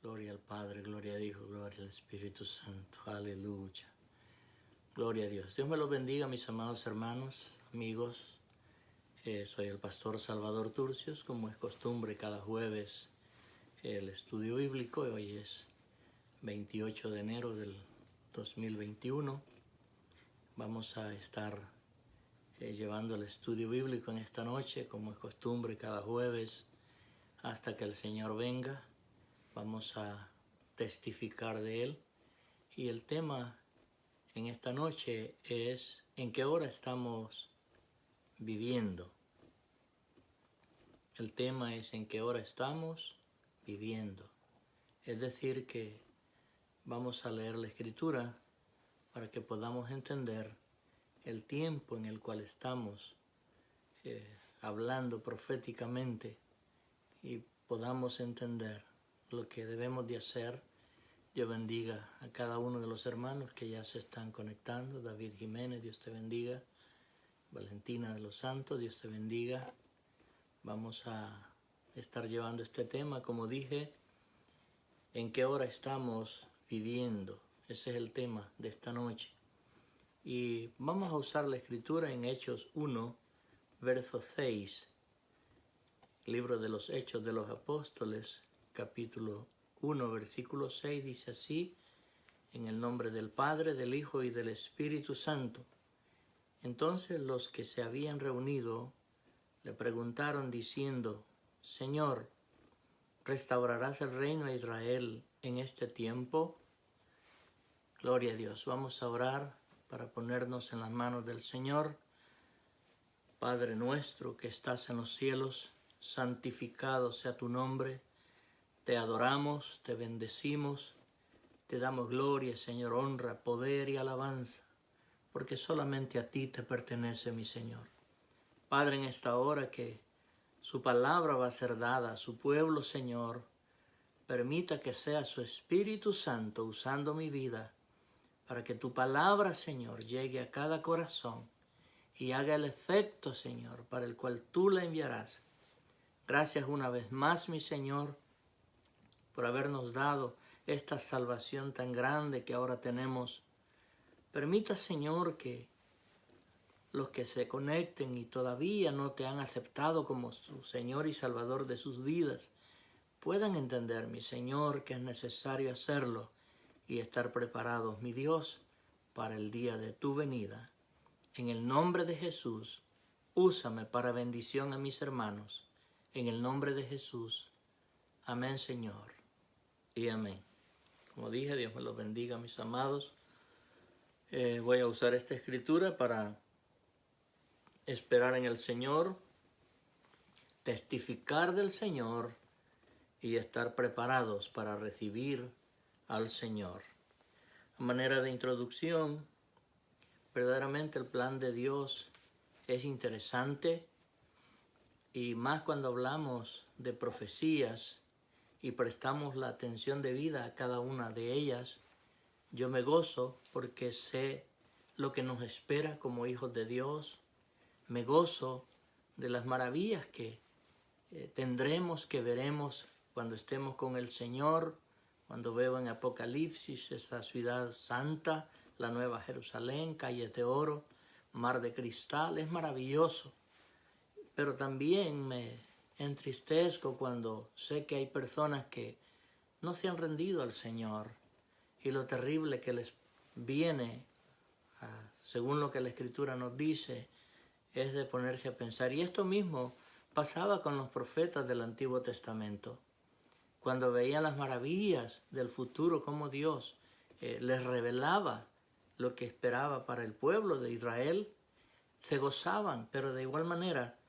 Gloria al Padre, gloria al Hijo, gloria al Espíritu Santo. Aleluya. Gloria a Dios. Dios me los bendiga, mis amados hermanos, amigos. Soy el pastor Salvador Turcios, como es costumbre cada jueves el estudio bíblico. Hoy es 28 de enero del 2021. Vamos a estar llevando el estudio bíblico en esta noche, como es costumbre cada jueves, hasta que el Señor venga. Vamos a testificar de Él. Y el tema en esta noche es ¿en qué hora estamos viviendo? El tema es ¿en qué hora estamos viviendo? Es decir, que vamos a leer la Escritura para que podamos entender el tiempo en el cual estamos hablando proféticamente y podamos entender lo que debemos de hacer. Yo bendiga a cada uno de los hermanos que ya se están conectando. David Jiménez, Dios te bendiga. Valentina de los Santos, Dios te bendiga. Vamos a estar llevando este tema, como dije, ¿en qué hora estamos viviendo? Ese es el tema de esta noche. Y vamos a usar la Escritura en Hechos 1, verso 6. Libro de los Hechos de los Apóstoles, capítulo 1, versículo 6, dice así: en el nombre del Padre, del Hijo y del Espíritu Santo. Entonces los que se habían reunido le preguntaron diciendo: Señor, ¿restaurarás el reino a Israel en este tiempo? Gloria a Dios. Vamos a orar para ponernos en las manos del Señor. Padre nuestro que estás en los cielos, santificado sea tu nombre. Te adoramos, te bendecimos, te damos gloria, Señor, honra, poder y alabanza, porque solamente a ti te pertenece, mi Señor. Padre, en esta hora que su palabra va a ser dada a su pueblo, Señor, permita que sea su Espíritu Santo usando mi vida para que tu palabra, Señor, llegue a cada corazón y haga el efecto, Señor, para el cual tú la enviarás. Gracias una vez más, mi Señor, por habernos dado esta salvación tan grande que ahora tenemos. Permita, Señor, que los que se conecten y todavía no te han aceptado como su Señor y Salvador de sus vidas, puedan entender, mi Señor, que es necesario hacerlo y estar preparados, mi Dios, para el día de tu venida. En el nombre de Jesús, úsame para bendición a mis hermanos. En el nombre de Jesús. Amén, Señor. Y amén. Como dije, Dios me los bendiga, mis amados. Voy a usar esta escritura para esperar en el Señor, testificar del Señor y estar preparados para recibir al Señor. A manera de introducción, verdaderamente el plan de Dios es interesante, y más cuando hablamos de profecías y prestamos la atención debida a cada una de ellas. Yo me gozo porque sé lo que nos espera como hijos de Dios. Me gozo de las maravillas que tendremos, que veremos cuando estemos con el Señor, cuando veo en Apocalipsis esa ciudad santa, la Nueva Jerusalén, calles de oro, mar de cristal. Es maravilloso. Pero también me entristezco cuando sé que hay personas que no se han rendido al Señor y lo terrible que les viene, según lo que la Escritura nos dice, es de ponerse a pensar. Y esto mismo pasaba con los profetas del Antiguo Testamento. Cuando veían las maravillas del futuro, como Dios les revelaba lo que esperaba para el pueblo de Israel, se gozaban, pero de igual manera,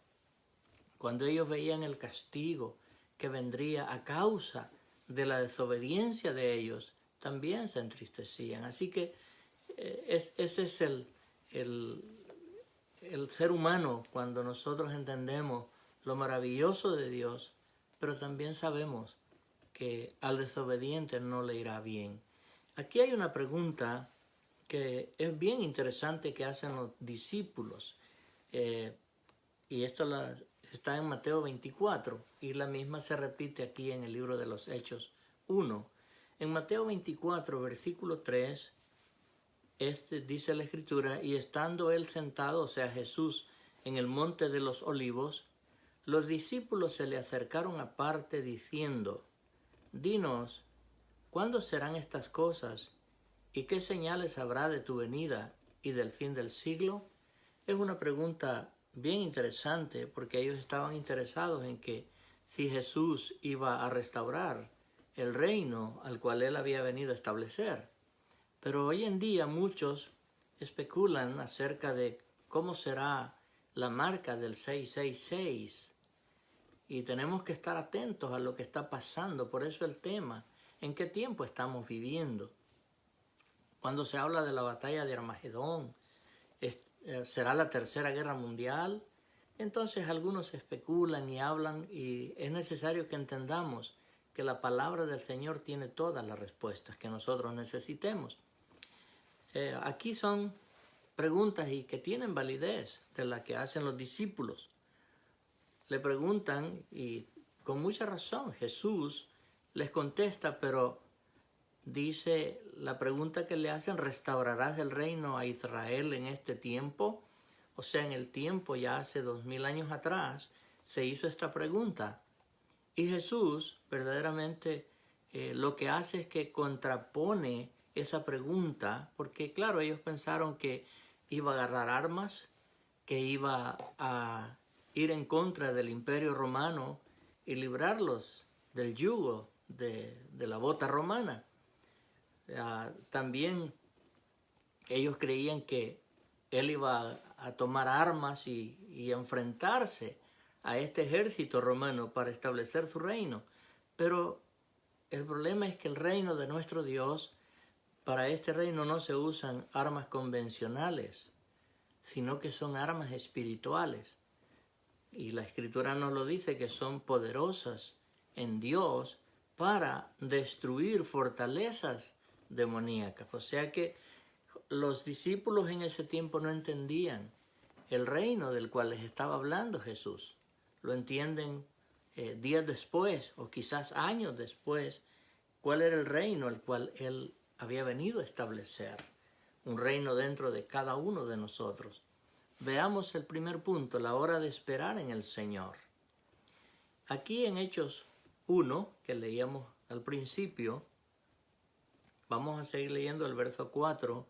cuando ellos veían el castigo que vendría a causa de la desobediencia de ellos, también se entristecían. Así que ese es el ser humano, cuando nosotros entendemos lo maravilloso de Dios, pero también sabemos que al desobediente no le irá bien. Aquí hay una pregunta que es bien interesante que hacen los discípulos, y esto está en Mateo 24, y la misma se repite aquí en el libro de los Hechos 1. En Mateo 24, versículo 3, dice la Escritura, y estando él sentado, o sea Jesús, en el monte de los olivos, los discípulos se le acercaron aparte diciendo, dinos, ¿cuándo serán estas cosas? ¿Y qué señales habrá de tu venida y del fin del siglo? Es una pregunta bien interesante porque ellos estaban interesados en que si Jesús iba a restaurar el reino al cual él había venido a establecer. Pero hoy en día muchos especulan acerca de cómo será la marca del 666. Y tenemos que estar atentos a lo que está pasando. Por eso el tema, ¿en qué tiempo estamos viviendo? Cuando se habla de la batalla de Armagedón, ¿será la tercera guerra mundial? Entonces algunos especulan y hablan y es necesario que entendamos que la palabra del Señor tiene todas las respuestas que nosotros necesitemos. Aquí son preguntas y que tienen validez de las que hacen los discípulos. Le preguntan y con mucha razón Jesús les contesta, pero dice la pregunta que le hacen, ¿restaurarás el reino a Israel en este tiempo? O sea, en el tiempo ya hace 2000 años atrás se hizo esta pregunta. Y Jesús verdaderamente lo que hace es que contrapone esa pregunta, porque claro, ellos pensaron que iba a agarrar armas, que iba a ir en contra del Imperio Romano y librarlos del yugo de la bota romana. También ellos creían que él iba a tomar armas y enfrentarse a este ejército romano para establecer su reino. Pero el problema es que el reino de nuestro Dios, para este reino no se usan armas convencionales, sino que son armas espirituales. Y la Escritura nos lo dice, que son poderosas en Dios para destruir fortalezas demoníacas. O sea que los discípulos en ese tiempo no entendían el reino del cual les estaba hablando Jesús. Lo entienden días después o quizás años después, cuál era el reino al cual él había venido a establecer. Un reino dentro de cada uno de nosotros. Veamos el primer punto, la hora de esperar en el Señor. Aquí en Hechos 1, que leíamos al principio, vamos a seguir leyendo el verso 4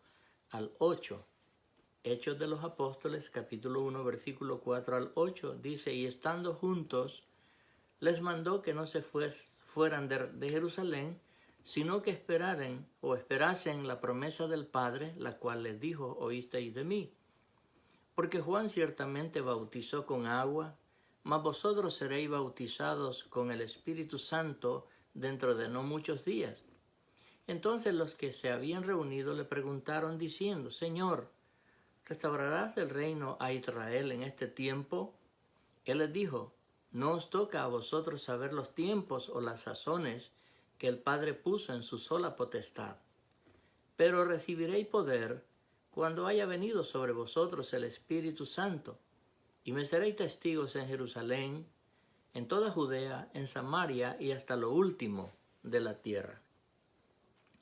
al 8. Hechos de los Apóstoles, capítulo 1, versículo 4 al 8, dice, y estando juntos, les mandó que no se fueran de Jerusalén, sino que esperasen la promesa del Padre, la cual les dijo, oísteis de mí. Porque Juan ciertamente bautizó con agua, mas vosotros seréis bautizados con el Espíritu Santo dentro de no muchos días. Entonces los que se habían reunido le preguntaron diciendo, Señor, ¿restaurarás el reino a Israel en este tiempo? Él les dijo, no os toca a vosotros saber los tiempos o las sazones que el Padre puso en su sola potestad. Pero recibiréis poder cuando haya venido sobre vosotros el Espíritu Santo, y me seréis testigos en Jerusalén, en toda Judea, en Samaria y hasta lo último de la tierra.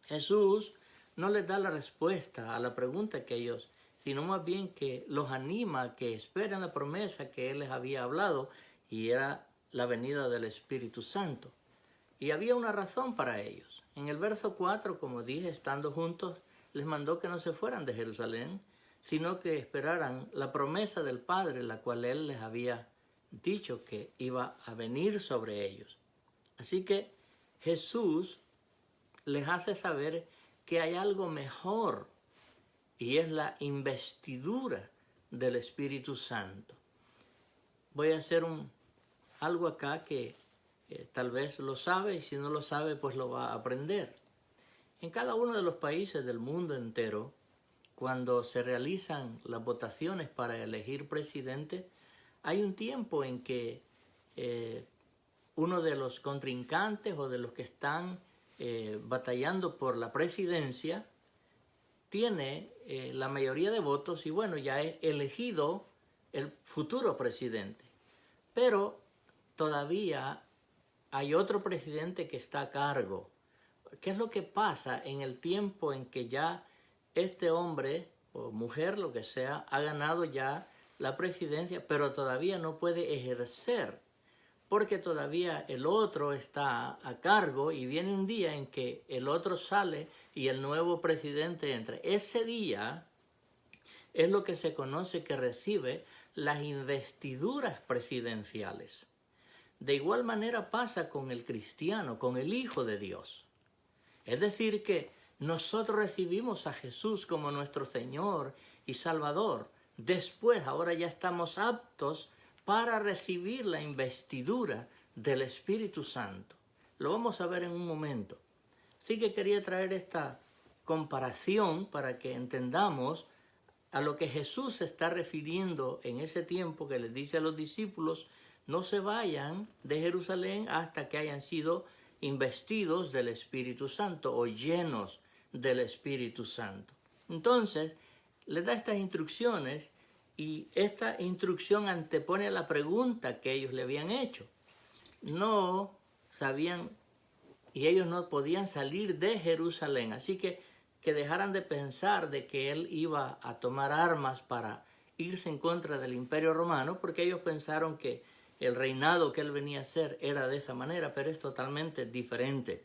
Jesús no les da la respuesta a la pregunta que ellos, sino más bien que los anima a que esperen la promesa que Él les había hablado, y era la venida del Espíritu Santo. Y había una razón para ellos. En el verso 4, como dije, estando juntos, les mandó que no se fueran de Jerusalén, sino que esperaran la promesa del Padre, la cual Él les había dicho que iba a venir sobre ellos. Así que Jesús les hace saber que hay algo mejor, y es la investidura del Espíritu Santo. Voy a hacer algo acá que tal vez lo sabe, y si no lo sabe, pues lo va a aprender. En cada uno de los países del mundo entero, cuando se realizan las votaciones para elegir presidente, hay un tiempo en que uno de los contrincantes o de los que están batallando por la presidencia tiene la mayoría de votos y bueno, ya es elegido el futuro presidente. Pero todavía hay otro presidente que está a cargo ¿qué es lo que pasa en el tiempo en que ya este hombre o mujer, lo que sea, ha ganado ya la presidencia, pero todavía no puede ejercer? Porque todavía el otro está a cargo y viene un día en que el otro sale y el nuevo presidente entra. Ese día es lo que se conoce que recibe las investiduras presidenciales. De igual manera pasa con el cristiano, con el Hijo de Dios. Es decir que nosotros recibimos a Jesús como nuestro Señor y Salvador. Después, ahora ya estamos aptos para recibir la investidura del Espíritu Santo. Lo vamos a ver en un momento. Así que quería traer esta comparación para que entendamos a lo que Jesús se está refiriendo en ese tiempo que les dice a los discípulos: no se vayan de Jerusalén hasta que hayan sido investidos del Espíritu Santo o llenos del Espíritu Santo. Entonces, les da estas instrucciones y esta instrucción antepone a la pregunta que ellos le habían hecho. No sabían y ellos no podían salir de Jerusalén, así que dejaran de pensar de que él iba a tomar armas para irse en contra del Imperio Romano, porque ellos pensaron que el reinado que él venía a hacer era de esa manera, pero es totalmente diferente.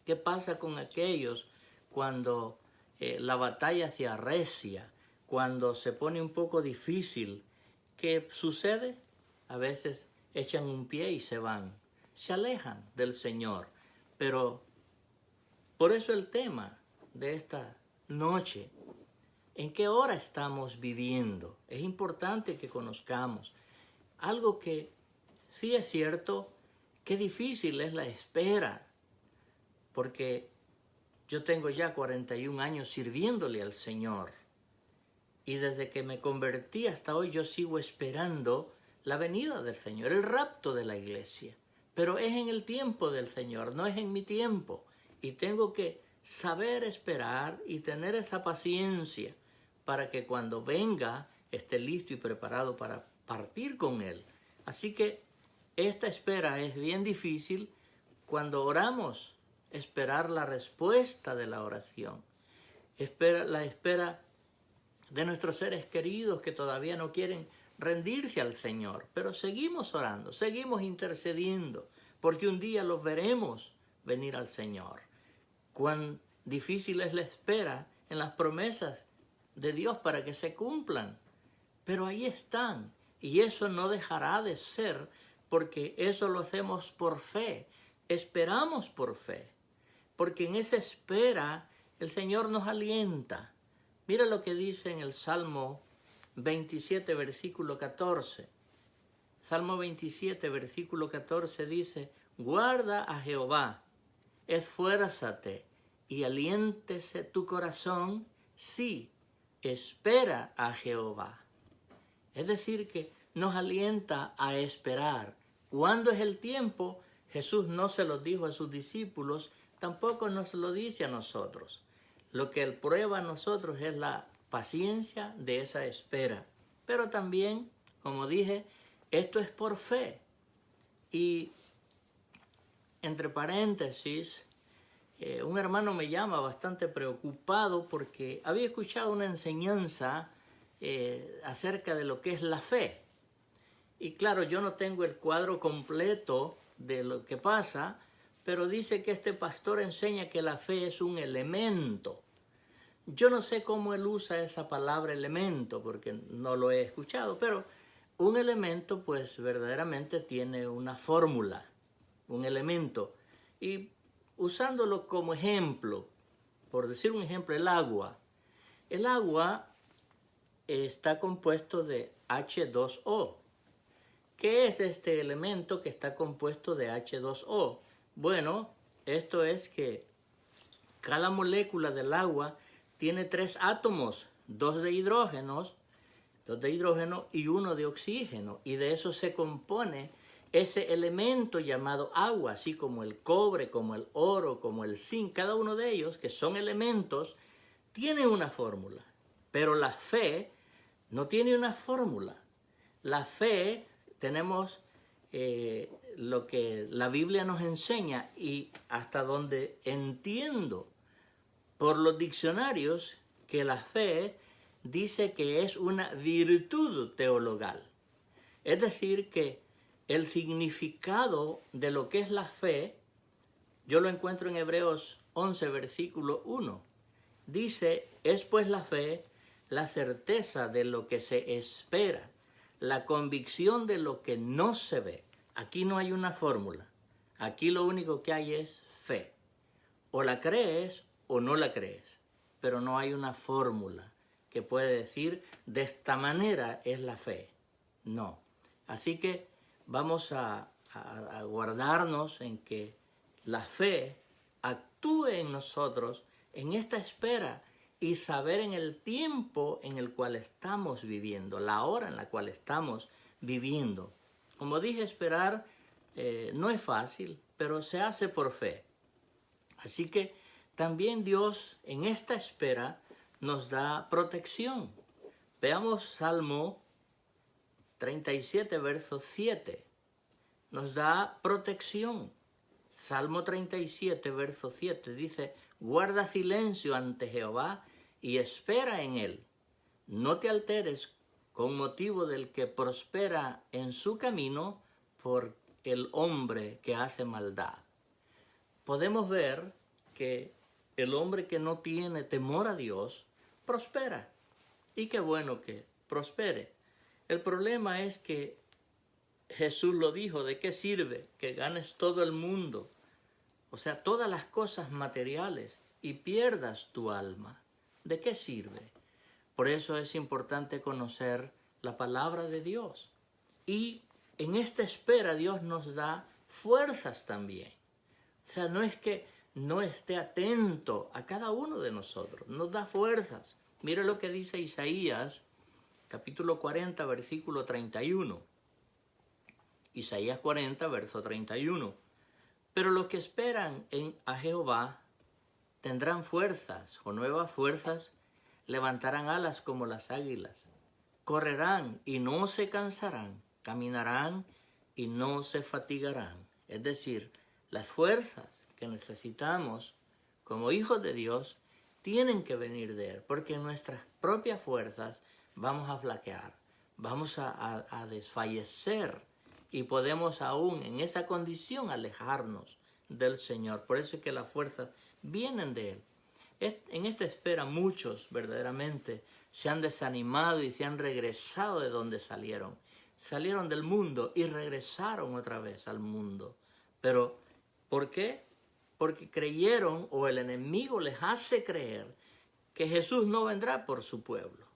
¿Qué pasa con aquellos cuando la batalla se arrecia, cuando se pone un poco difícil? ¿Qué sucede? A veces echan un pie y se van, se alejan del Señor. Pero por eso el tema de esta noche: ¿en qué hora estamos viviendo? Es importante que conozcamos algo que sí es cierto, que difícil es la espera, porque yo tengo ya 41 años sirviéndole al Señor y desde que me convertí hasta hoy yo sigo esperando la venida del Señor, el rapto de la iglesia. Pero es en el tiempo del Señor, no es en mi tiempo, y tengo que saber esperar y tener esa paciencia para que cuando venga esté listo y preparado para partir con Él. Así que esta espera es bien difícil cuando oramos, esperar la respuesta de la oración, la espera de nuestros seres queridos que todavía no quieren rendirse al Señor, pero seguimos orando, seguimos intercediendo, porque un día los veremos venir al Señor. Cuán difícil es la espera en las promesas de Dios para que se cumplan, pero ahí están, y eso no dejará de ser, porque eso lo hacemos por fe, esperamos por fe, porque en esa espera el Señor nos alienta. Mira lo que dice en el Salmo 27, versículo 14. Salmo 27, versículo 14 dice: guarda a Jehová, esfuérzate y aliéntese tu corazón, sí, espera a Jehová. Es decir, que nos alienta a esperar. ¿Cuándo es el tiempo? Jesús no se lo dijo a sus discípulos, tampoco nos lo dice a nosotros. Lo que Él prueba a nosotros es la paciencia de esa espera. Pero también, como dije, esto es por fe. Y entre paréntesis, un hermano me llama bastante preocupado porque había escuchado una enseñanza acerca de lo que es la fe. Y claro, yo no tengo el cuadro completo de lo que pasa, pero dice que este pastor enseña que la fe es un elemento. Yo no sé cómo él usa esa palabra elemento, porque no lo he escuchado, pero un elemento pues verdaderamente tiene una fórmula, un elemento. Y usándolo como ejemplo, por decir un ejemplo, el agua. El agua está compuesto de H2O. ¿Qué es este elemento que está compuesto de H2O? Bueno, esto es que cada molécula del agua tiene 3 átomos, 2 de hidrógeno y 1 de oxígeno, y de eso se compone ese elemento llamado agua, así como el cobre, como el oro, como el zinc. Cada uno de ellos, que son elementos, tiene una fórmula, pero la fe no tiene una fórmula. La fe tenemos lo que la Biblia nos enseña y hasta donde entiendo por los diccionarios, que la fe dice que es una virtud teologal. Es decir, que el significado de lo que es la fe, yo lo encuentro en Hebreos 11, versículo 1. Dice, es pues la fe la certeza de lo que se espera, la convicción de lo que no se ve. Aquí no hay una fórmula. Aquí lo único que hay es fe. O la crees o no la crees. Pero no hay una fórmula que puede decir de esta manera es la fe. No. Así que vamos a guardarnos en que la fe actúe en nosotros en esta espera y saber en el tiempo en el cual estamos viviendo, la hora en la cual estamos viviendo. Como dije, esperar no es fácil, pero se hace por fe. Así que también Dios en esta espera nos da protección. Veamos Salmo 37, verso 7. Nos da protección. Salmo 37, verso 7 dice, guarda silencio ante Jehová y espera en él. No te alteres con motivo del que prospera en su camino por el hombre que hace maldad. Podemos ver que el hombre que no tiene temor a Dios prospera. Y qué bueno que prospere. El problema es que Jesús lo dijo, ¿de qué sirve que ganes todo el mundo? O sea, todas las cosas materiales y pierdas tu alma. ¿De qué sirve? Por eso es importante conocer la palabra de Dios. Y en esta espera Dios nos da fuerzas también. O sea, no es que no esté atento a cada uno de nosotros, nos da fuerzas. Mire lo que dice Isaías, capítulo 40, versículo 31. Isaías 40, verso 31. Pero los que esperan a Jehová tendrán fuerzas o nuevas fuerzas, levantarán alas como las águilas, correrán y no se cansarán, caminarán y no se fatigarán. Es decir, las fuerzas que necesitamos como hijos de Dios tienen que venir de Él, porque en nuestras propias fuerzas vamos a flaquear, vamos a desfallecer y podemos aún en esa condición alejarnos del Señor. Por eso es que las fuerzas vienen de Él. En esta espera muchos verdaderamente se han desanimado y se han regresado de donde salieron. Salieron del mundo y regresaron otra vez al mundo. Pero, ¿por qué? Porque creyeron o el enemigo les hace creer que Jesús no vendrá por su pueblo.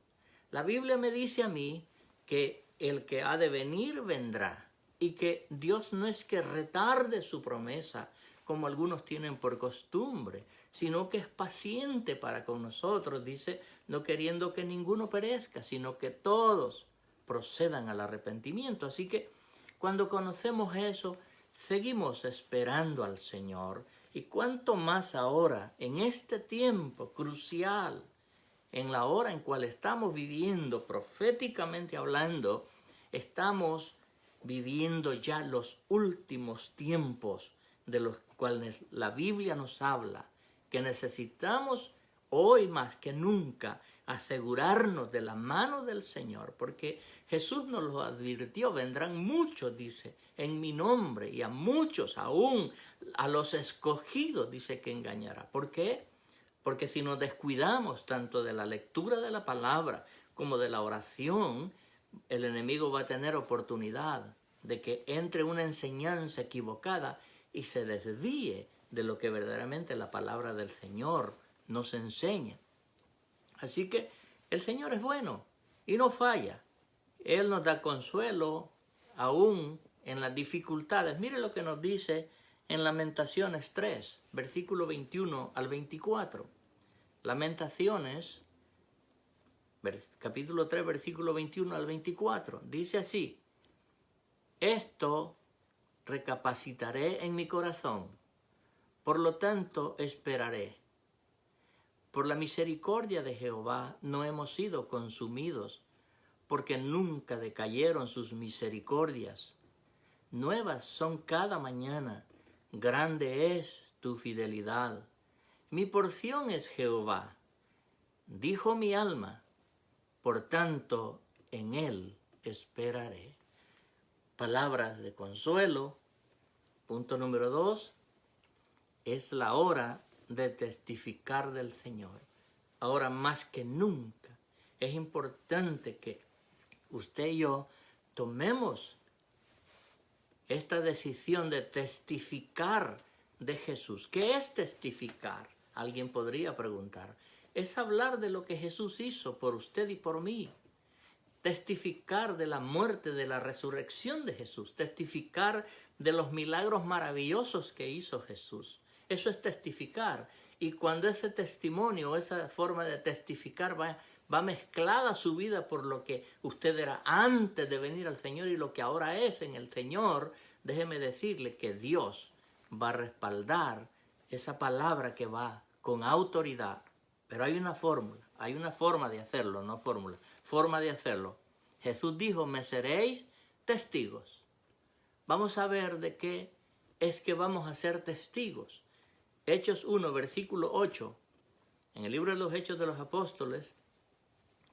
La Biblia me dice a mí que el que ha de venir vendrá y que Dios no es que retarde su promesa como algunos tienen por costumbre, sino que es paciente para con nosotros, dice, no queriendo que ninguno perezca, sino que todos procedan al arrepentimiento. Así que cuando conocemos eso, seguimos esperando al Señor. Y cuánto más ahora, en este tiempo crucial, en la hora en cual estamos viviendo, proféticamente hablando, estamos viviendo ya los últimos tiempos de los cuales la Biblia nos habla, que necesitamos hoy más que nunca asegurarnos de la mano del Señor, porque Jesús nos lo advirtió, vendrán muchos, dice, en mi nombre, y a muchos, aún a los escogidos, dice que engañará. ¿Por qué? Porque si nos descuidamos tanto de la lectura de la palabra como de la oración, el enemigo va a tener oportunidad de que entre una enseñanza equivocada y se desvíe de lo que verdaderamente la palabra del Señor nos enseña. Así que el Señor es bueno y no falla. Él nos da consuelo aún en las dificultades. Mire lo que nos dice en Lamentaciones 3, versículo 21 al 24. Lamentaciones, capítulo 3, versículo 21 al 24. Dice así: esto recapacitaré en mi corazón, por lo tanto esperaré. Por la misericordia de Jehová no hemos sido consumidos, porque nunca decayeron sus misericordias. nuevas son cada mañana. Grande es tu fidelidad. Mi porción es Jehová. Dijo mi alma, por tanto en él esperaré. Palabras de consuelo. Punto número 2. Es la hora de testificar del Señor. Ahora más que nunca es importante que usted y yo tomemos esta decisión de testificar de Jesús. ¿Qué es testificar? Alguien podría preguntar. Es hablar de lo que Jesús hizo por usted y por mí. Testificar de la muerte, de la resurrección de Jesús. Testificar de los milagros maravillosos que hizo Jesús. Eso es testificar. Y cuando ese testimonio, esa forma de testificar va mezclada a su vida por lo que usted era antes de venir al Señor y lo que ahora es en el Señor, déjeme decirle que Dios va a respaldar esa palabra que va con autoridad. Pero hay una fórmula, hay una forma de hacerlo, no fórmula, forma de hacerlo. Jesús dijo, me seréis testigos. Vamos a ver de qué es que vamos a ser testigos. Hechos 1, versículo 8, en el libro de los Hechos de los Apóstoles,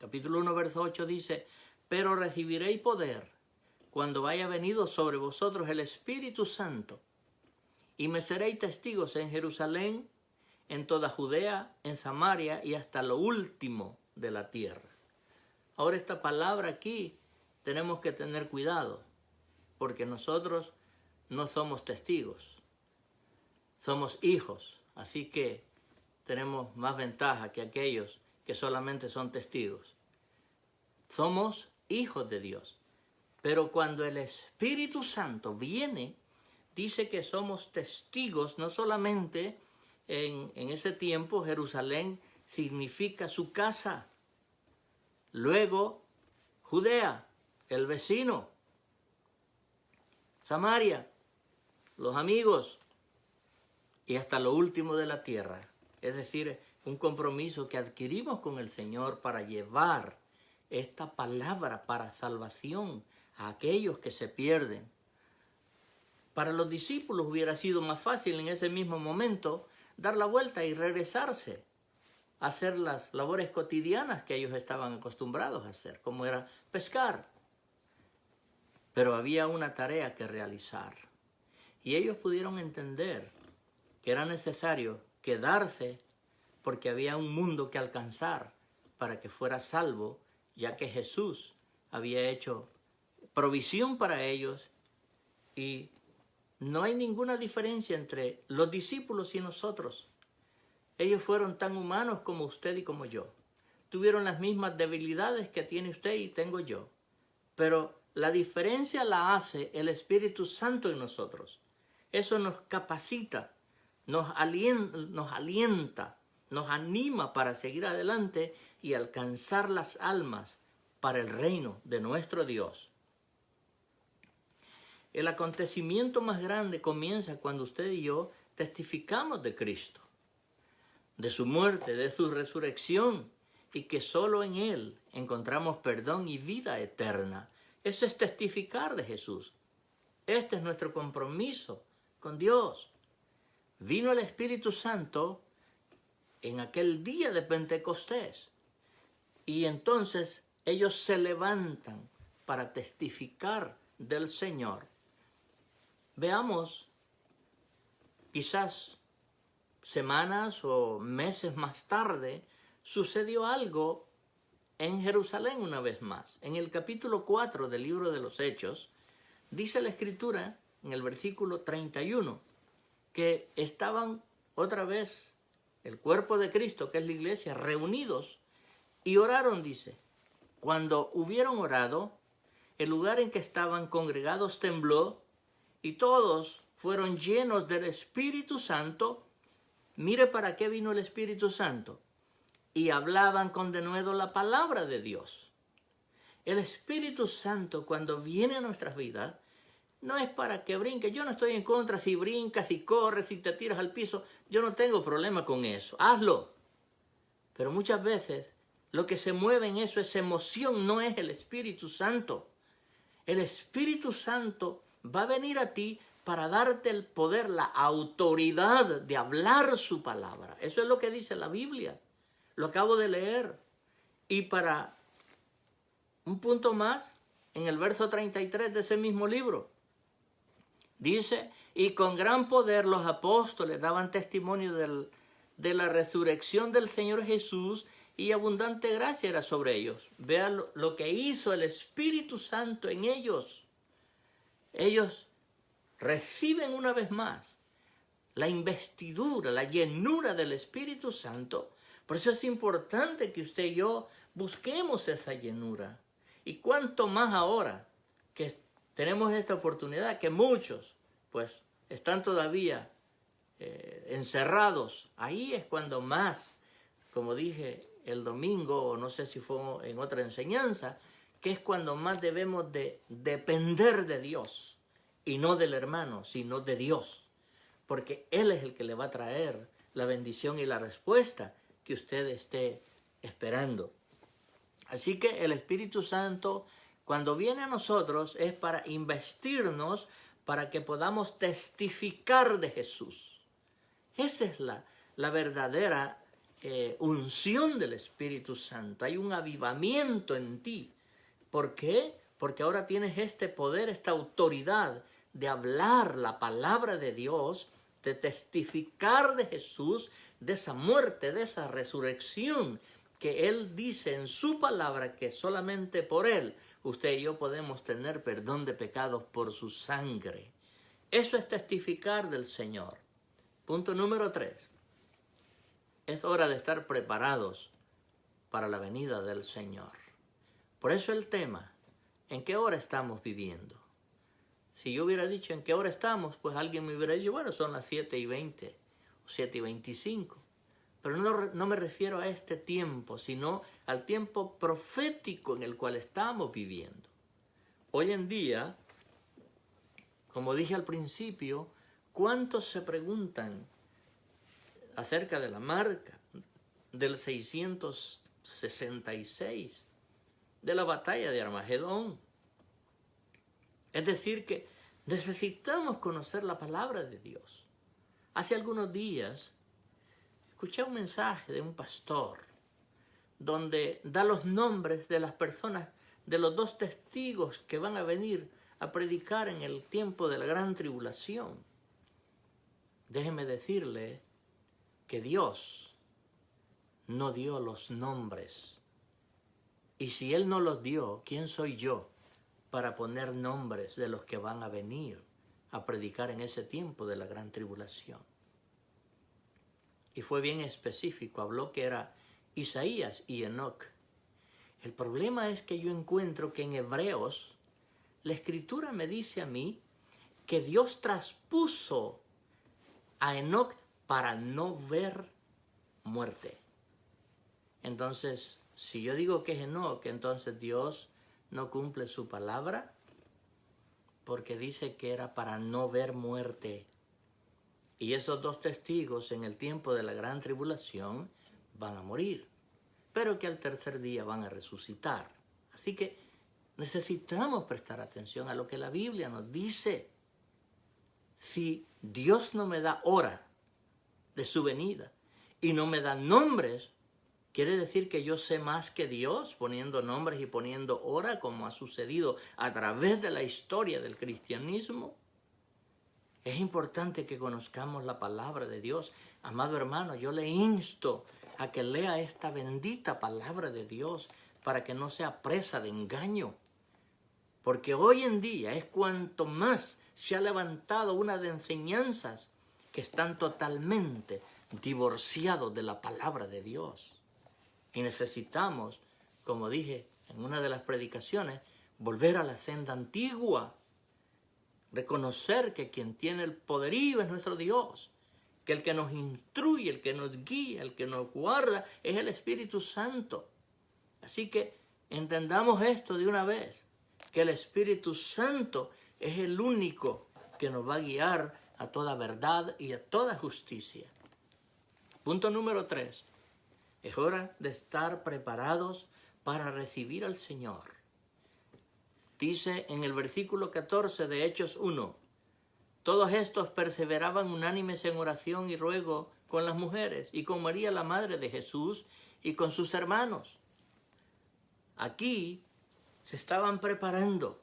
capítulo 1, verso 8 dice, pero recibiréis poder cuando haya venido sobre vosotros el Espíritu Santo, y me seréis testigos en Jerusalén, en toda Judea, en Samaria y hasta lo último de la tierra. Ahora esta palabra aquí tenemos que tener cuidado, porque nosotros no somos testigos, somos hijos, así que tenemos más ventaja que aquellos que solamente son testigos. Somos hijos de Dios, pero cuando el Espíritu Santo viene, dice que somos testigos, no solamente en ese tiempo Jerusalén significa su casa, luego Judea, el vecino, Samaria, los amigos y hasta lo último de la tierra. Es decir, un compromiso que adquirimos con el Señor para llevar esta palabra para salvación a aquellos que se pierden. Para los discípulos hubiera sido más fácil en ese mismo momento dar la vuelta y regresarse a hacer las labores cotidianas que ellos estaban acostumbrados a hacer, como era pescar. Pero había una tarea que realizar. Y ellos pudieron entender que era necesario quedarse porque había un mundo que alcanzar para que fuera salvo, ya que Jesús había hecho provisión para ellos y no hay ninguna diferencia entre los discípulos y nosotros. Ellos fueron tan humanos como usted y como yo. Tuvieron las mismas debilidades que tiene usted y tengo yo. Pero la diferencia la hace el Espíritu Santo en nosotros. Eso nos capacita, nos alienta, nos anima para seguir adelante y alcanzar las almas para el reino de nuestro Dios. El acontecimiento más grande comienza cuando usted y yo testificamos de Cristo, de su muerte, de su resurrección, y que solo en Él encontramos perdón y vida eterna. Eso es testificar de Jesús. Este es nuestro compromiso con Dios. Vino el Espíritu Santo en aquel día de Pentecostés, y entonces ellos se levantan para testificar del Señor. Veamos, quizás semanas o meses más tarde, sucedió algo en Jerusalén una vez más. En el capítulo 4 del libro de los Hechos, dice la Escritura, en el versículo 31, que estaban otra vez el cuerpo de Cristo, que es la iglesia, reunidos y oraron, dice. Cuando hubieron orado, el lugar en que estaban congregados tembló y todos fueron llenos del Espíritu Santo. Mire para qué vino el Espíritu Santo. Y hablaban con denuedo la palabra de Dios. El Espíritu Santo, cuando viene a nuestras vidas, no es para que brinques. Yo no estoy en contra si brincas, si corres, si te tiras al piso. Yo no tengo problema con eso. Hazlo. Pero muchas veces lo que se mueve en eso es emoción, no es el Espíritu Santo. El Espíritu Santo va a venir a ti para darte el poder, la autoridad de hablar su palabra. Eso es lo que dice la Biblia. Lo acabo de leer. Y para un punto más, en el verso 33 de ese mismo libro, dice, y con gran poder los apóstoles daban testimonio de la resurrección del Señor Jesús, y abundante gracia era sobre ellos. Vean lo que hizo el Espíritu Santo en ellos. Ellos reciben una vez más la investidura, la llenura del Espíritu Santo. Por eso es importante que usted y yo busquemos esa llenura. Y cuánto más ahora que tenemos esta oportunidad, que muchos pues están todavía encerrados. Ahí es cuando más, como dije el domingo, o no sé si fue en otra enseñanza, que es cuando más debemos de depender de Dios, y no del hermano, sino de Dios, porque Él es el que le va a traer la bendición y la respuesta que usted esté esperando. Así que el Espíritu Santo, cuando viene a nosotros, es para investirnos, para que podamos testificar de Jesús. Esa es la verdadera unción del Espíritu Santo. Hay un avivamiento en ti. ¿Por qué? Porque ahora tienes este poder, esta autoridad de hablar la palabra de Dios, de testificar de Jesús, de esa muerte, de esa resurrección, que Él dice en su palabra que solamente por Él usted y yo podemos tener perdón de pecados por su sangre. Eso es testificar del Señor. Punto número 3. Es hora de estar preparados para la venida del Señor. Por eso el tema, ¿en qué hora estamos viviendo? Si yo hubiera dicho en qué hora estamos, pues alguien me hubiera dicho, bueno, son las 7:20 o 7:25. Pero no me refiero a este tiempo, sino al tiempo profético en el cual estamos viviendo. Hoy en día, como dije al principio, ¿cuántos se preguntan acerca de la marca del 666, de la batalla de Armagedón? Es decir, que necesitamos conocer la palabra de Dios. Hace algunos días escuché un mensaje de un pastor donde da los nombres de las personas, de los 2 testigos que van a venir a predicar en el tiempo de la gran tribulación. Déjeme decirle que Dios no dio los nombres. Y si Él no los dio, ¿quién soy yo para poner nombres de los que van a venir a predicar en ese tiempo de la gran tribulación? Y fue bien específico, habló que era Isaías y Enoc. El problema es que yo encuentro que en Hebreos la Escritura me dice a mí que Dios traspuso a Enoc para no ver muerte. Entonces, si yo digo que es Enoc, entonces Dios no cumple su palabra, porque dice que era para no ver muerte. Y esos 2 testigos en el tiempo de la gran tribulación van a morir, pero que al tercer día van a resucitar. Así que necesitamos prestar atención a lo que la Biblia nos dice. Si Dios no me da hora de su venida y no me da nombres, ¿quiere decir que yo sé más que Dios poniendo nombres y poniendo hora, como ha sucedido a través de la historia del cristianismo? Es importante que conozcamos la palabra de Dios. Amado hermano, yo le insto a que lea esta bendita palabra de Dios para que no sea presa de engaño. Porque hoy en día es cuanto más se ha levantado una de enseñanzas que están totalmente divorciados de la palabra de Dios. Y necesitamos, como dije en una de las predicaciones, volver a la senda antigua. Reconocer que quien tiene el poderío es nuestro Dios, que el que nos instruye, el que nos guía, el que nos guarda es el Espíritu Santo. Así que entendamos esto de una vez, que el Espíritu Santo es el único que nos va a guiar a toda verdad y a toda justicia. Punto número 3. Es hora de estar preparados para recibir al Señor. Dice en el versículo 14 de Hechos 1, todos estos perseveraban unánimes en oración y ruego con las mujeres y con María la madre de Jesús y con sus hermanos. Aquí se estaban preparando,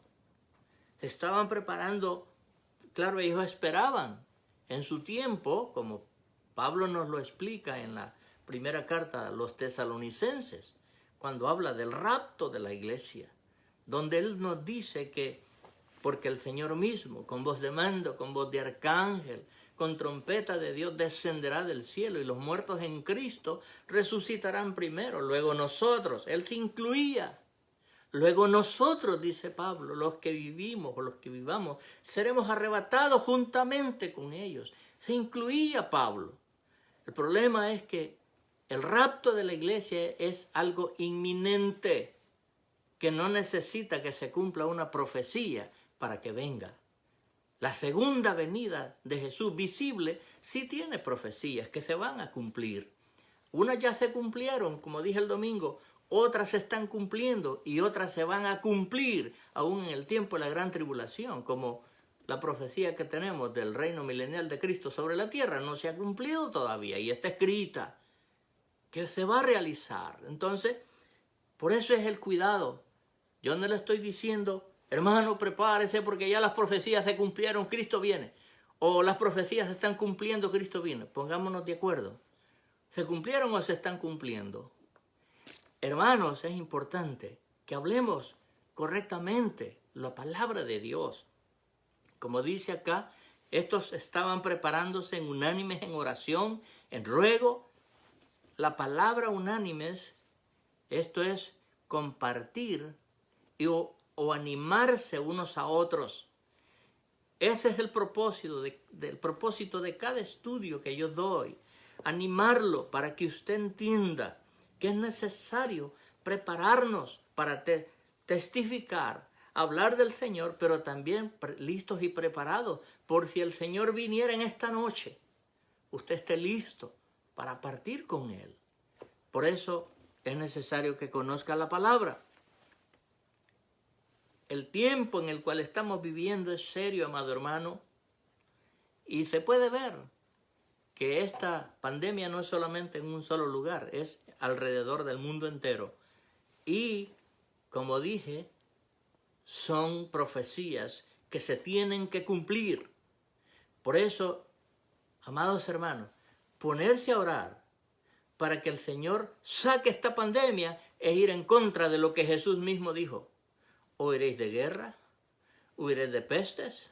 claro, ellos esperaban en su tiempo, como Pablo nos lo explica en la primera carta a los tesalonicenses, cuando habla del rapto de la iglesia, donde él nos dice que porque el Señor mismo, con voz de mando, con voz de arcángel, con trompeta de Dios, descenderá del cielo y los muertos en Cristo resucitarán primero, luego nosotros, él se incluía. Luego nosotros, dice Pablo, los que vivimos o los que vivamos, seremos arrebatados juntamente con ellos. Se incluía Pablo. El problema es que el rapto de la iglesia es algo inminente, que no necesita que se cumpla una profecía para que venga. La segunda venida de Jesús visible sí tiene profecías que se van a cumplir. Unas ya se cumplieron, como dije el domingo, otras se están cumpliendo y otras se van a cumplir aún en el tiempo de la gran tribulación, como la profecía que tenemos del reino milenial de Cristo sobre la tierra no se ha cumplido todavía y está escrita, que se va a realizar. Entonces, por eso es el cuidado. Yo no le estoy diciendo, hermano, prepárese porque ya las profecías se cumplieron, Cristo viene. O las profecías se están cumpliendo, Cristo viene. Pongámonos de acuerdo. ¿Se cumplieron o se están cumpliendo? Hermanos, es importante que hablemos correctamente la palabra de Dios. Como dice acá, estos estaban preparándose en unánimes en oración, en ruego. La palabra unánimes, esto es compartir o animarse unos a otros. Ese es el propósito de cada estudio que yo doy. Animarlo para que usted entienda que es necesario prepararnos para testificar, hablar del Señor, pero también listos y preparados por si el Señor viniera en esta noche. Usted esté listo para partir con Él. Por eso es necesario que conozca la palabra. El tiempo en el cual estamos viviendo es serio, amado hermano, y se puede ver que esta pandemia no es solamente en un solo lugar, es alrededor del mundo entero. Y, como dije, son profecías que se tienen que cumplir. Por eso, amados hermanos, ponerse a orar para que el Señor saque esta pandemia es ir en contra de lo que Jesús mismo dijo. ¿Huiréis de guerra? ¿Huiréis de pestes?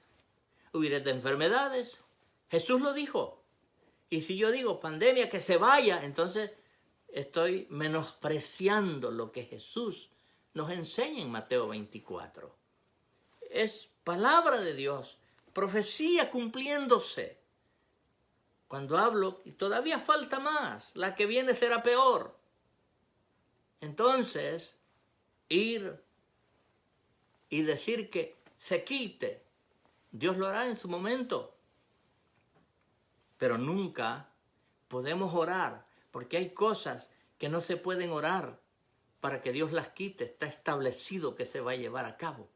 ¿Huiréis de enfermedades? Jesús lo dijo. Y si yo digo pandemia que se vaya, entonces estoy menospreciando lo que Jesús nos enseña en Mateo 24. Es palabra de Dios, profecía cumpliéndose. Cuando hablo, y todavía falta más, la que viene será peor. Entonces, ir y decir que se quite, Dios lo hará en su momento. Pero nunca podemos orar, porque hay cosas que no se pueden orar para que Dios las quite. Está establecido que se va a llevar a cabo.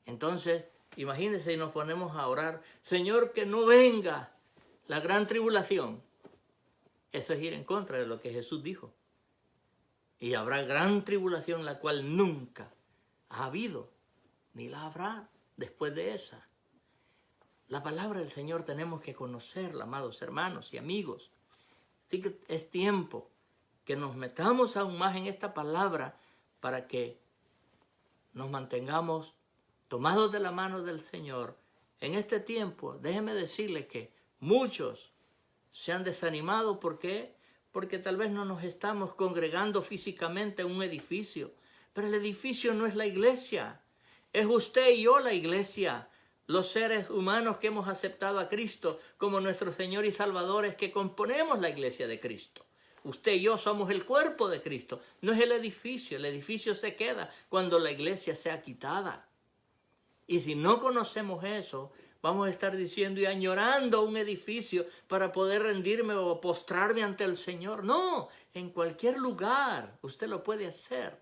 Entonces, imagínense si nos ponemos a orar, Señor, que no venga la gran tribulación. Eso es ir en contra de lo que Jesús dijo. Y habrá gran tribulación, la cual nunca ha habido, ni la habrá después de esa. La palabra del Señor tenemos que conocerla, amados hermanos y amigos. Así que es tiempo que nos metamos aún más en esta palabra para que nos mantengamos tomados de la mano del Señor. En este tiempo, déjeme decirle que muchos se han desanimado. ¿Por qué? Porque tal vez no nos estamos congregando físicamente en un edificio. Pero el edificio no es la iglesia. Es usted y yo la iglesia. Los seres humanos que hemos aceptado a Cristo como nuestro Señor y Salvador es que componemos la iglesia de Cristo. Usted y yo somos el cuerpo de Cristo. No es el edificio se queda cuando la iglesia sea quitada. Y si no conocemos eso, vamos a estar diciendo y añorando un edificio para poder rendirme o postrarme ante el Señor. No, en cualquier lugar usted lo puede hacer.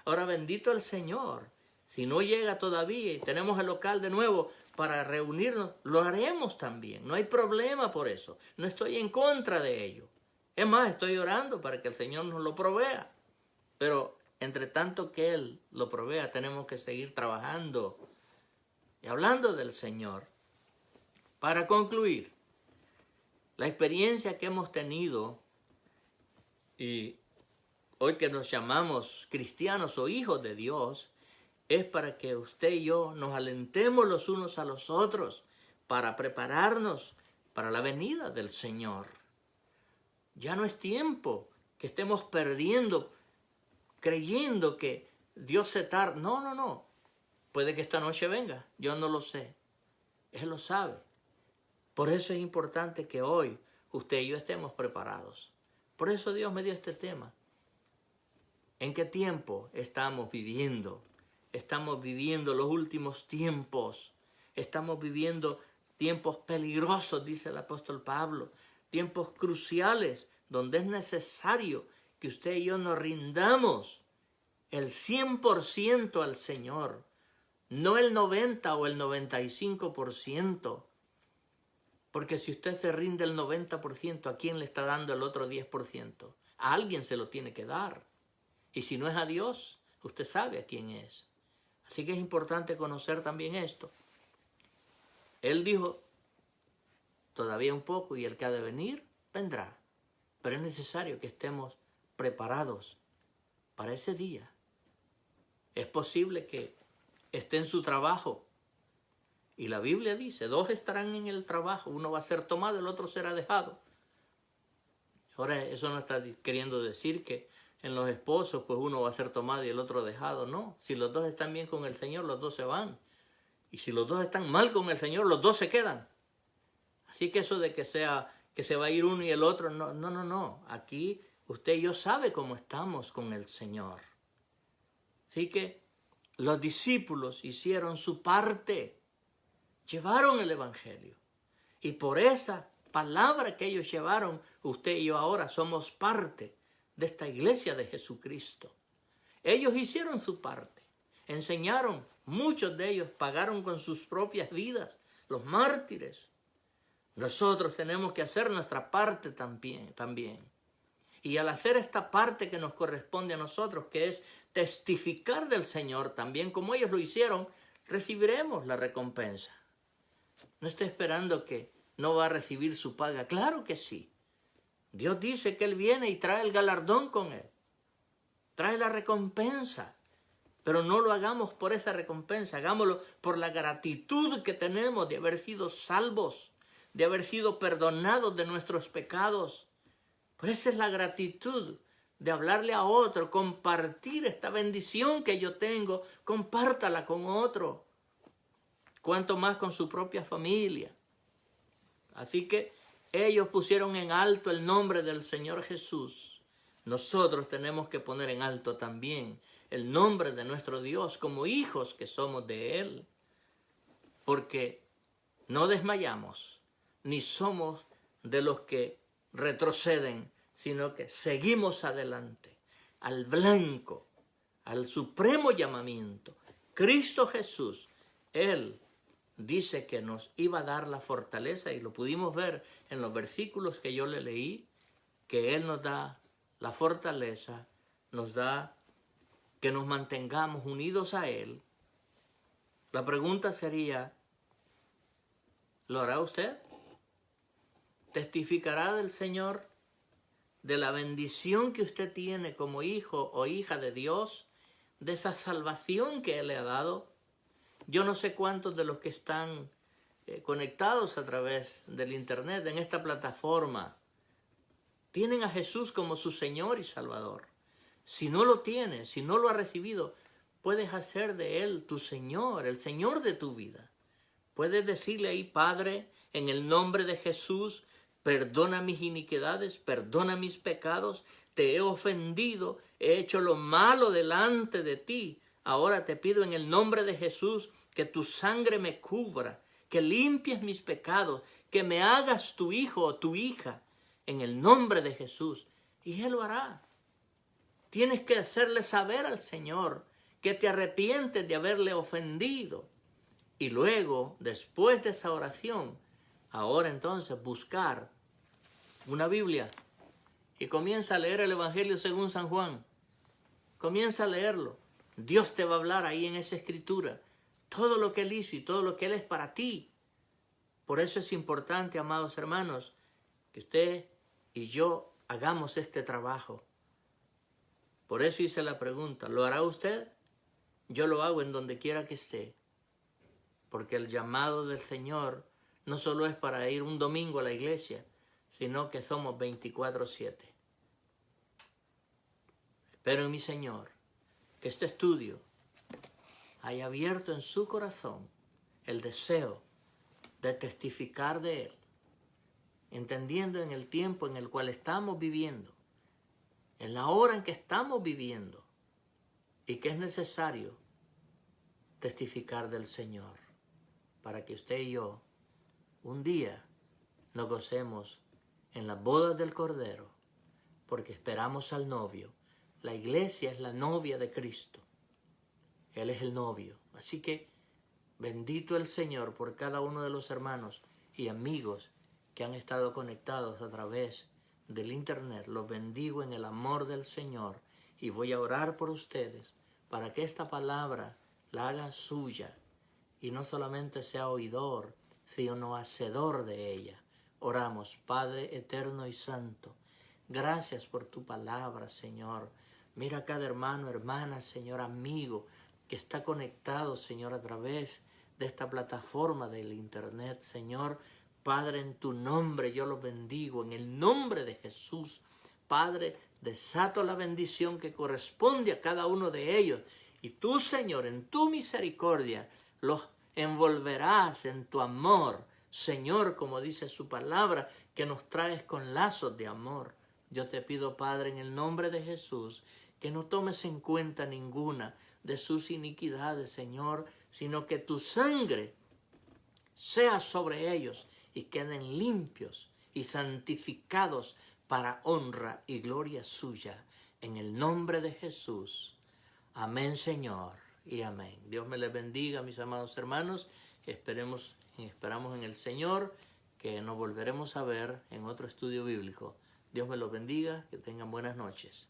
Ahora, bendito el Señor, Si no llega todavía y tenemos el local de nuevo para reunirnos, lo haremos también. No hay problema por eso. No estoy en contra de ello. Es más, estoy orando para que el Señor nos lo provea. Pero entre tanto que Él lo provea, tenemos que seguir trabajando y hablando del Señor. Para concluir, la experiencia que hemos tenido y hoy que nos llamamos cristianos o hijos de Dios, es para que usted y yo nos alentemos los unos a los otros para prepararnos para la venida del Señor. Ya no es tiempo que estemos perdiendo, creyendo que Dios se tarda. No, no. Puede que esta noche venga, yo no lo sé. Él lo sabe. Por eso es importante que hoy usted y yo estemos preparados. Por eso Dios me dio este tema. ¿En qué tiempo estamos viviendo? Estamos viviendo los últimos tiempos. Estamos viviendo tiempos peligrosos, dice el apóstol Pablo. Tiempos cruciales donde es necesario que usted y yo nos rindamos el 100% al Señor. No el 90 o el 95%. Porque si usted se rinde el 90%, ¿a quién le está dando el otro 10%? A alguien se lo tiene que dar. Y si no es a Dios, usted sabe a quién es. Así que es importante conocer también esto. Él dijo, todavía un poco y el que ha de venir, vendrá. Pero es necesario que estemos preparados para ese día. Es posible que esté en su trabajo. Y la Biblia dice, 2 estarán en el trabajo, uno va a ser tomado, el otro será dejado. Ahora, eso no está queriendo decir que en los esposos, pues uno va a ser tomado y el otro dejado. No, si los dos están bien con el Señor, los dos se van. Y si los dos están mal con el Señor, los dos se quedan. Así que eso de que se va a ir uno y el otro, no. Aquí usted y yo sabe cómo estamos con el Señor. Así que los discípulos hicieron su parte. Llevaron el Evangelio. Y por esa palabra que ellos llevaron, usted y yo ahora somos parte de esta iglesia de Jesucristo. Ellos hicieron su parte. Enseñaron. Muchos de ellos pagaron con sus propias vidas. Los mártires. Nosotros tenemos que hacer nuestra parte también. Y al hacer esta parte que nos corresponde a nosotros, que es testificar del Señor también, como ellos lo hicieron, recibiremos la recompensa. No esté esperando que no va a recibir su paga. Claro que sí. Dios dice que Él viene y trae el galardón con Él. Trae la recompensa. Pero no lo hagamos por esa recompensa. Hagámoslo por la gratitud que tenemos de haber sido salvos, de haber sido perdonados de nuestros pecados. Pues esa es la gratitud de hablarle a otro, compartir esta bendición que yo tengo. Compártala con otro. Cuanto más con su propia familia. Así que ellos pusieron en alto el nombre del Señor Jesús. Nosotros tenemos que poner en alto también el nombre de nuestro Dios como hijos que somos de Él. Porque no desmayamos, ni somos de los que retroceden, sino que seguimos adelante al blanco, al supremo llamamiento. Cristo Jesús, Él dice que nos iba a dar la fortaleza y lo pudimos ver en los versículos que yo le leí, que Él nos da la fortaleza, nos da que nos mantengamos unidos a Él. La pregunta sería, ¿lo hará usted? ¿Testificará del Señor, de la bendición que usted tiene como hijo o hija de Dios, de esa salvación que Él le ha dado? Yo no sé cuántos de los que están conectados a través del internet, en esta plataforma, tienen a Jesús como su Señor y Salvador. Si no lo tienes, si no lo has recibido, puedes hacer de Él tu Señor, el Señor de tu vida. Puedes decirle ahí, Padre, en el nombre de Jesús, perdona mis iniquidades, perdona mis pecados, te he ofendido, he hecho lo malo delante de ti. Ahora te pido en el nombre de Jesús que tu sangre me cubra, que limpies mis pecados, que me hagas tu hijo o tu hija en el nombre de Jesús. Y Él lo hará. Tienes que hacerle saber al Señor que te arrepientes de haberle ofendido. Y luego, después de esa oración, ahora entonces buscar una Biblia y comienza a leer el Evangelio según San Juan. Comienza a leerlo. Dios te va a hablar ahí en esa escritura. Todo lo que Él hizo y todo lo que Él es para ti. Por eso es importante, amados hermanos, que usted y yo hagamos este trabajo. Por eso hice la pregunta, ¿lo hará usted? Yo lo hago en donde quiera que esté. Porque el llamado del Señor no solo es para ir un domingo a la iglesia, sino que somos 24/7. Espero en mi Señor que este estudio haya abierto en su corazón el deseo de testificar de Él, entendiendo en el tiempo en el cual estamos viviendo, en la hora en que estamos viviendo, y que es necesario testificar del Señor, para que usted y yo un día nos gocemos en las bodas del Cordero, porque esperamos al novio. La iglesia es la novia de Cristo. Él es el novio. Así que bendito el Señor por cada uno de los hermanos y amigos que han estado conectados a través del internet. Los bendigo en el amor del Señor y voy a orar por ustedes para que esta palabra la haga suya y no solamente sea oidor, sino hacedor de ella. Oramos, Padre eterno y santo, gracias por tu palabra, Señor. Mira a cada hermano, hermana, Señor, amigo, que está conectado, Señor, a través de esta plataforma del internet, Señor. Padre, en tu nombre yo los bendigo, en el nombre de Jesús. Padre, desato la bendición que corresponde a cada uno de ellos. Y tú, Señor, en tu misericordia, los envolverás en tu amor. Señor, como dice su palabra, que nos traes con lazos de amor. Yo te pido, Padre, en el nombre de Jesús, que no tomes en cuenta ninguna de sus iniquidades, Señor, sino que tu sangre sea sobre ellos y queden limpios y santificados para honra y gloria suya. En el nombre de Jesús. Amén, Señor, y amén. Dios me les bendiga, mis amados hermanos. Esperamos en el Señor que nos volveremos a ver en otro estudio bíblico. Dios me los bendiga, que tengan buenas noches.